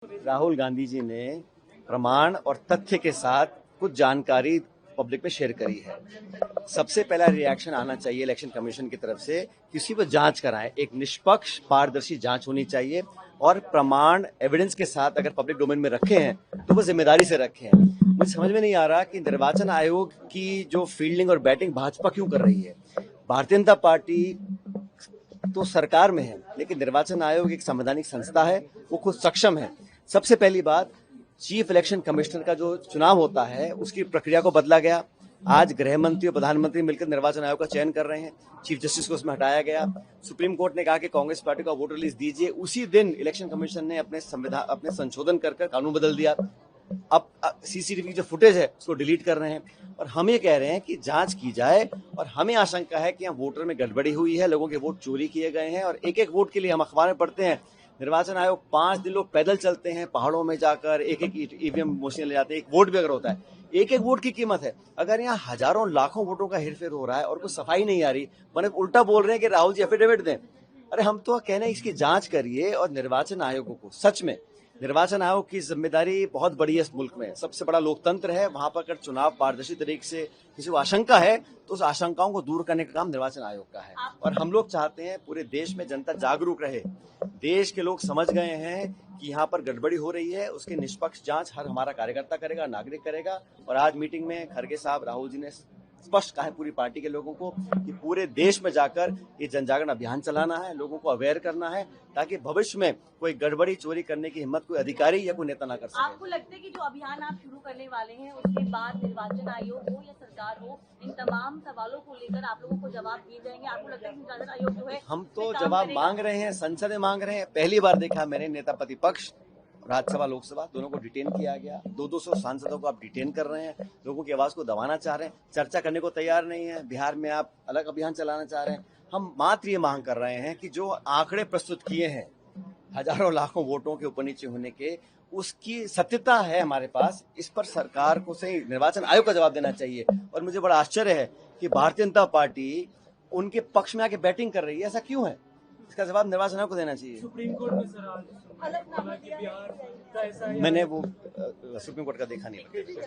राहुल गांधी जी ने प्रमाण और तथ्य के साथ कुछ जानकारी पब्लिक में शेयर करी है। सबसे पहला रिएक्शन आना चाहिए इलेक्शन कमीशन की तरफ से, किसी पर जांच कराएं। एक निष्पक्ष पारदर्शी जांच होनी चाहिए और प्रमाण एविडेंस के साथ अगर पब्लिक डोमेन में रखे हैं तो वो जिम्मेदारी से रखे हैं। मुझे समझ में नहीं आ रहा कि निर्वाचन आयोग की जो फील्डिंग और बैटिंग भाजपा क्यों कर रही है। भारतीय जनता पार्टी तो सरकार में है, लेकिन निर्वाचन आयोग एक संवैधानिक संस्था है, वो खुद सक्षम है। सबसे पहली बात, चीफ इलेक्शन कमिश्नर का जो चुनाव होता है उसकी प्रक्रिया को बदला गया। आज गृह मंत्री और प्रधानमंत्री मिलकर निर्वाचन आयोग का चयन कर रहे हैं। चीफ जस्टिस को उसमें हटाया गया। सुप्रीम कोर्ट ने कहा कि कांग्रेस पार्टी का वोटर लिस्ट दीजिए। उसी दिन इलेक्शन कमीशन ने अपने संशोधन कर कानून बदल दिया। अब सीसीटीवी की जो फुटेज है उसको डिलीट कर रहे हैं और हम ये कह रहे हैं कि जांच की जाए। और हमें आशंका है कि यहाँ वोटर में गड़बड़ी हुई है, लोगों के वोट चोरी किए गए हैं। और एक एक वोट के लिए हम अखबार में पढ़ते हैं, निर्वाचन आयोग 5 दिन लोग पैदल चलते हैं पहाड़ों में जाकर, एक एक ईवीएम मशीन ले जाते हैं। एक वोट भी अगर होता है, एक एक वोट की कीमत है। अगर यहाँ हजारों लाखों वोटों का हेरफेर हो रहा है और कुछ सफाई नहीं आ रही, मैंने उल्टा बोल रहे हैं कि राहुल जी एफिडेविट दें। अरे हम तो कह रहे हैं इसकी जांच करिए। और निर्वाचन आयोग को सच में, निर्वाचन आयोग की जिम्मेदारी बहुत बड़ी है। इस मुल्क में सबसे बड़ा लोकतंत्र है, वहां पर अगर चुनाव पारदर्शी तरीके से किसी को आशंका है तो उस आशंकाओं को दूर करने का काम निर्वाचन आयोग का है। और हम लोग चाहते हैं पूरे देश में जनता जागरूक रहे। देश के लोग समझ गए हैं कि यहाँ पर गड़बड़ी हो रही है, उसकी निष्पक्ष जांच हर हमारा कार्यकर्ता करेगा, नागरिक करेगा। और आज मीटिंग में खड़गे साहब, राहुल जी ने स्पष्ट कहा है पूरी पार्टी के लोगों को कि पूरे देश में जाकर ये जनजागरण अभियान चलाना है, लोगों को अवेयर करना है, ताकि भविष्य में कोई गड़बड़ी चोरी करने की हिम्मत कोई अधिकारी या कोई नेता ना कर सके। आपको लगता है कि जो अभियान आप शुरू करने वाले हैं उसके बाद निर्वाचन आयोग हो या सरकार हो, इन तमाम सवालों को लेकर आप लोगों को जवाब दिए जाएंगे? आपको लगता है कि निर्वाचन आयोग जो है हम तो जवाब मांग रहे हैं, संसद में मांग रहे हैं। पहली बार देखा मैंने नेता प्रतिपक्ष, राज्यसभा लोकसभा दोनों को डिटेन किया गया। 200 सांसदों को आप डिटेन कर रहे हैं, लोगों की आवाज को दबाना चाह रहे हैं, चर्चा करने को तैयार नहीं है। बिहार में आप अलग अभियान चलाना चाह रहे हैं। हम मात्र ये मांग कर रहे हैं कि जो आंकड़े प्रस्तुत किए हैं हजारों लाखों वोटों के ऊपर नीचे होने के, उसकी सत्यता है हमारे पास। इस पर सरकार को सही निर्वाचन आयोग का जवाब देना चाहिए। और मुझे बड़ा आश्चर्य है कि भारतीय जनता पार्टी उनके पक्ष में आके बैटिंग कर रही है। ऐसा क्यों है? इसका जवाब निर्वाचन आयोग को देना चाहिए। सुप्रीम कोर्ट में सर आज बिहार का ऐसा मैंने वो सुप्रीम कोर्ट का देखा नहीं।